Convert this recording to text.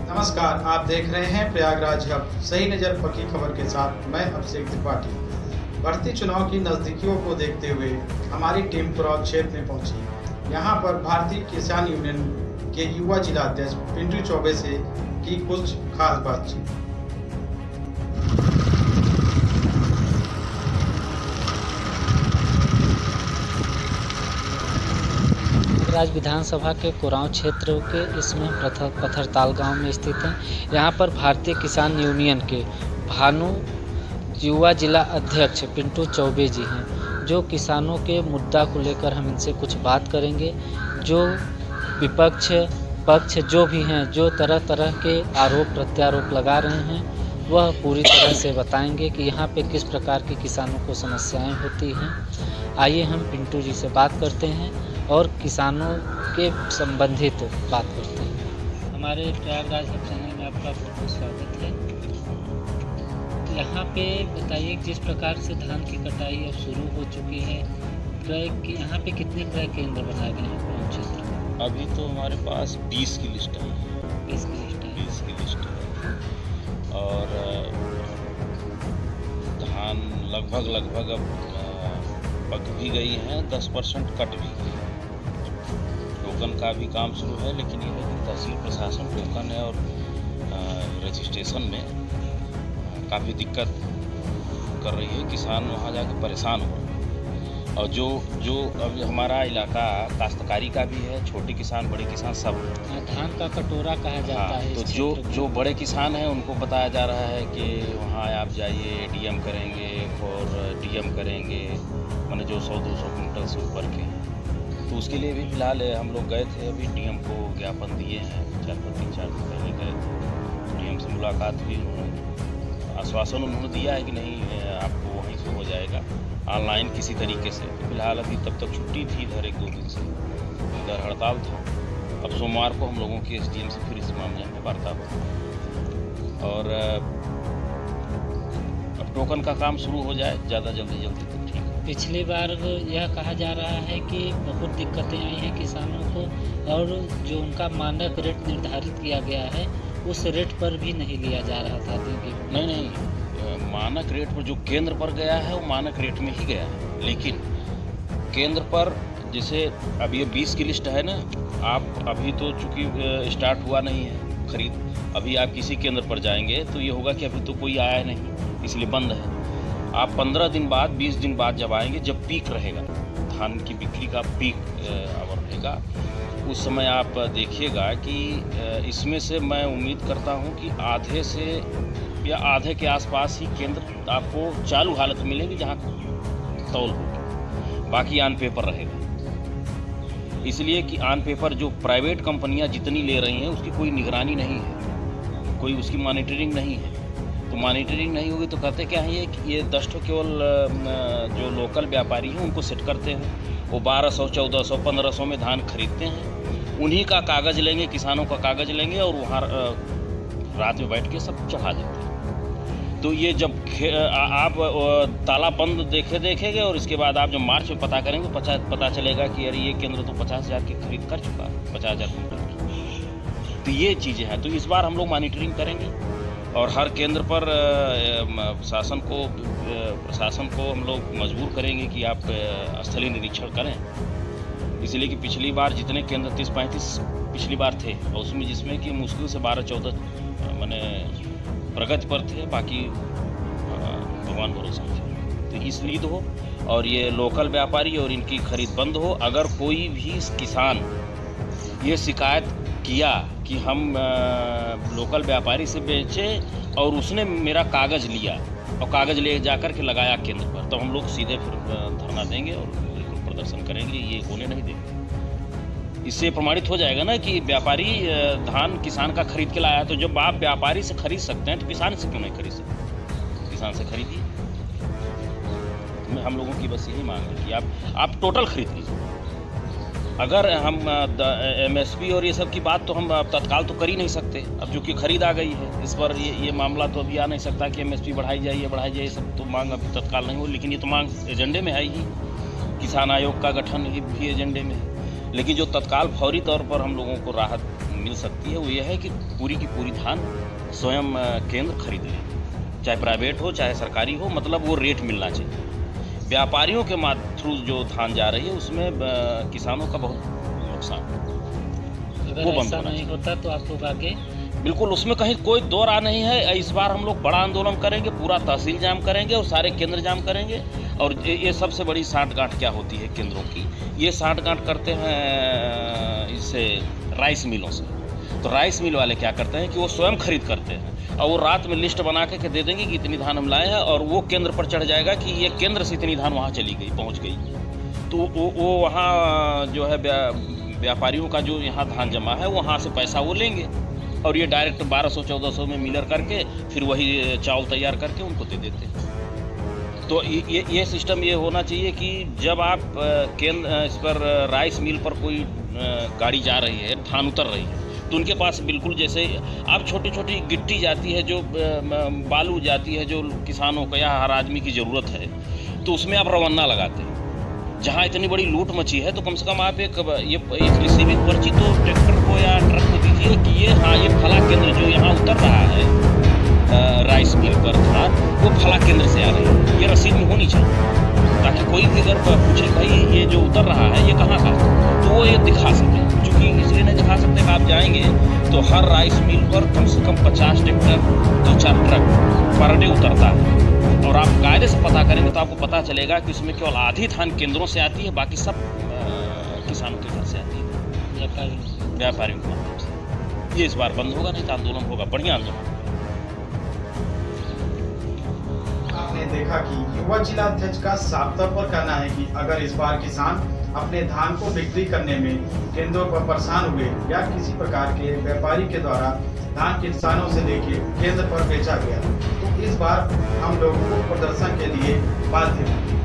नमस्कार, आप देख रहे हैं प्रयागराज हब, सही नज़र पक्की खबर के साथ मैं अभिषेक त्रिपाठी। बढ़ती चुनाव की नज़दीकियों को देखते हुए हमारी टीम पुरौल क्षेत्र में पहुंची। यहां पर भारतीय किसान यूनियन के युवा जिला अध्यक्ष पिंटू चौबे से की कुछ खास बातचीत। प्रयागराज विधानसभा के कोरांव क्षेत्र के इसमें पत्थरताल गांव में स्थित है। यहाँ पर भारतीय किसान यूनियन के भानु युवा जिला अध्यक्ष पिंटू चौबे जी हैं, जो किसानों के मुद्दा को लेकर हम इनसे कुछ बात करेंगे। जो विपक्ष पक्ष जो भी हैं, जो तरह तरह के आरोप प्रत्यारोप लगा रहे हैं, वह पूरी तरह से बताएंगे कि यहाँ पे किस प्रकार की किसानों को समस्याएं होती हैं। आइए हम पिंटू जी से बात करते हैं और किसानों के संबंधित बात करते हैं। हमारे प्रयागराज हब चैनल में आपका बहुत बहुत स्वागत है। यहाँ पे बताइए, जिस प्रकार से धान की कटाई अब शुरू हो चुकी है, यहाँ पे कितने क्रय केंद्र बनाए गए हैं कोरांव क्षेत्र में? अभी तो हमारे पास 20 की लिस्ट है। 20 की लिस्ट है। 20 की लिस्ट है और धान लगभग अब पक भी गई हैं, 10% कट भी गई है। टोकन का भी काम शुरू है, लेकिन ये है कि तहसील प्रशासन टोकन है और रजिस्ट्रेशन में काफ़ी दिक्कत कर रही है। किसान वहाँ जाके परेशान हो रहे हैं। और जो अब हमारा इलाका काश्तकारी का भी है, छोटे किसान बड़े किसान सब। धान का कटोरा कहा जाता है। तो जो बड़े किसान हैं उनको बताया जा रहा है कि वहाँ आप जाइए, डीएम करेंगे और डीएम करेंगे, मैंने जो 100-200 कुंटल से ऊपर के हैं। तो उसके लिए भी फिलहाल हम लोग गए थे, अभी डीएम को ज्ञापन दिए हैं। 3-4 दिन पहले गए थे, डीएम से मुलाकात हुई। आश्वासन उन्होंने दिया है कि नहीं, आपको वहीं से हो जाएगा ऑनलाइन किसी तरीके से। तो फिलहाल अभी तब तक छुट्टी थी इधर, 1-2 दिन से इधर हड़ताल था। अब सोमवार को हम लोगों के एसडीएम से फिर इस मामले में वार्ता हुई और अब टोकन का काम शुरू हो जाए ज़्यादा जल्दी तो ठीक है। पिछली बार यह कहा जा रहा है कि बहुत दिक्कतें आई हैं किसानों को, और जो उनका मानक रेट निर्धारित किया गया है उस रेट पर भी नहीं लिया जा रहा था। नहीं, मानक रेट पर जो केंद्र पर गया है वो मानक रेट में ही गया है। लेकिन केंद्र पर जैसे अब ये 20 की लिस्ट है ना, आप अभी तो चूँकि स्टार्ट हुआ नहीं है खरीद, अभी आप किसी केंद्र पर जाएंगे तो ये होगा कि अभी तो कोई आया नहीं, इसलिए बंद है। आप 15 दिन बाद 20 दिन बाद जब आएंगे, जब पीक रहेगा, धान की बिक्री का पीक आवर रहेगा, उस समय आप देखिएगा कि इसमें से मैं उम्मीद करता हूं कि आधे से या आधे के आसपास ही केंद्र आपको चालू हालत मिलेगी जहां तौल होगी, बाकी ऑन पेपर रहेगा। इसलिए कि ऑन पेपर जो प्राइवेट कंपनियां जितनी ले रही हैं उसकी कोई निगरानी नहीं है, कोई उसकी मॉनिटरिंग नहीं है। तो मॉनिटरिंग नहीं होगी तो कहते क्या है ये 10 तो केवल जो लोकल व्यापारी हैं उनको सेट करते हैं, वो 1200, 1400, 1500 में धान खरीदते हैं, उन्हीं का कागज़ लेंगे, किसानों का कागज़ लेंगे और वहाँ रात में बैठ के सब चढ़ा देते हैं। तो ये जब आप ताला बंद देखेंगे और इसके बाद आप जब मार्च में पता करेंगे तो पता चलेगा कि अरे ये केंद्र तो 50,000 की खरीद कर चुका है, 50,000 कुंटल। तो ये चीज़ें हैं। तो इस बार हम लोग मॉनिटरिंग करेंगे और हर केंद्र पर प्रशासन को हम लोग मजबूर करेंगे कि आप स्थलीय निरीक्षण करें। इसलिए कि पिछली बार जितने केंद्र 30-35 पिछली बार थे, और उसमें जिसमें कि मुश्किल से 12-14 मैंने प्रगति पर थे, बाकी भगवान भरोसा थे। तो इसलिए हो और ये लोकल व्यापारी और इनकी खरीद बंद हो। अगर कोई भी किसान ये शिकायत किया कि हम लोकल व्यापारी से बेचे और उसने मेरा कागज़ लिया और कागज़ ले जाकर के लगाया केंद्र पर, तो हम लोग सीधे फिर धरना देंगे और बिल्कुल प्रदर्शन करेंगे, ये होने नहीं देंगे। इससे प्रमाणित हो जाएगा ना कि व्यापारी धान किसान का खरीद के लाया। तो जब आप व्यापारी से खरीद सकते हैं तो किसान से क्यों नहीं खरीद सकते? किसान से खरीदिए। हम लोगों की बस यही मांग है कि आप टोटल खरीद लीजिए। अगर हम एमएसपी और ये सब की बात तो हम तत्काल तो कर ही नहीं सकते, अब जो कि खरीद आ गई है इस पर ये मामला तो अभी आ नहीं सकता कि एमएसपी बढ़ाई जाए, ये सब तो मांग अभी तत्काल नहीं हो। लेकिन ये तो मांग एजेंडे में है ही, किसान आयोग का गठन भी एजेंडे में है। लेकिन जो तत्काल फौरी तौर पर हम लोगों को राहत मिल सकती है वो ये है कि पूरी की पूरी धान स्वयं केंद्र खरीद ले, चाहे प्राइवेट हो चाहे सरकारी हो, मतलब वो रेट मिलना चाहिए। व्यापारियों के थ्रू जो धान जा रही है उसमें किसानों का बहुत नुकसान, अगर ऐसा नहीं होता तो आप लोग आगे बिल्कुल उसमें कहीं कोई दो राह नहीं है। इस बार हम लोग बड़ा आंदोलन करेंगे, पूरा तहसील जाम करेंगे और सारे केंद्र जाम करेंगे। और ये सबसे बड़ी साठगांठ क्या होती है केंद्रों की, ये साठगांठ करते हैं इससे राइस मिलों से। तो राइस मिल वाले क्या करते हैं कि वो स्वयं खरीद करते हैं और वो रात में लिस्ट बना के दे देंगे कि इतनी धान हम लाए हैं, और वो केंद्र पर चढ़ जाएगा कि ये केंद्र से इतनी धान वहाँ चली गई, पहुँच गई। तो वो वहाँ जो है व्यापारियों का जो यहाँ धान जमा है वहाँ से पैसा वो लेंगे और ये डायरेक्ट 1200-1400 में मिलर करके फिर वही चावल तैयार करके उनको दे देते हैं। तो ये सिस्टम ये होना चाहिए कि जब आप केंद्र इस पर राइस मिल पर कोई गाड़ी जा रही है, धान उतर रही है, तो उनके पास बिल्कुल जैसे आप छोटी छोटी गिट्टी जाती है, जो बालू जाती है, जो किसानों को या हर आदमी की ज़रूरत है, तो उसमें आप रवन्ना लगाते हैं। जहाँ इतनी बड़ी लूट मची है तो कम से कम आप एक रिसीविंग पर्ची तो ट्रैक्टर को या ट्रक को दीजिए कि ये हाँ ये फला केंद्र जो यहाँ उतर रहा है राइस मिल पर धान वो फला केंद्र से आ रही है, ये रसीद में होनी चाहिए, ताकि कोई भी अगर पूछे भाई ये जो उतर रहा है ये कहाँ का, तो वो ये दिखा सके। चूँकि इसलिए नहीं दिखा सकते कि आप जाएंगे तो हर राइस मिल पर कम से कम 50 ट्रैक्टर 2-4 ट्रक पर डे उतरता है, और आप कायदे से पता करेंगे तो आपको पता चलेगा कि उसमें केवल आधी धान केंद्रों से आती है, बाकी सब किसानों के घर से आती है, व्यापारियों के माध्यम से। ये इस बार बंद होगा, नहीं तो आंदोलन होगा, बढ़िया आंदोलन। आपने देखा कि युवा जिला अध्यक्ष का साफ तौर पर कहना है कि अगर इस बार किसान अपने धान को बिक्री करने में केंद्रों पर परेशान हुए या किसी प्रकार के व्यापारी के द्वारा धान किसानों से लेके केंद्र पर बेचा गया, तो इस बार हम लोगों को प्रदर्शन के लिए बाध्य होंगे।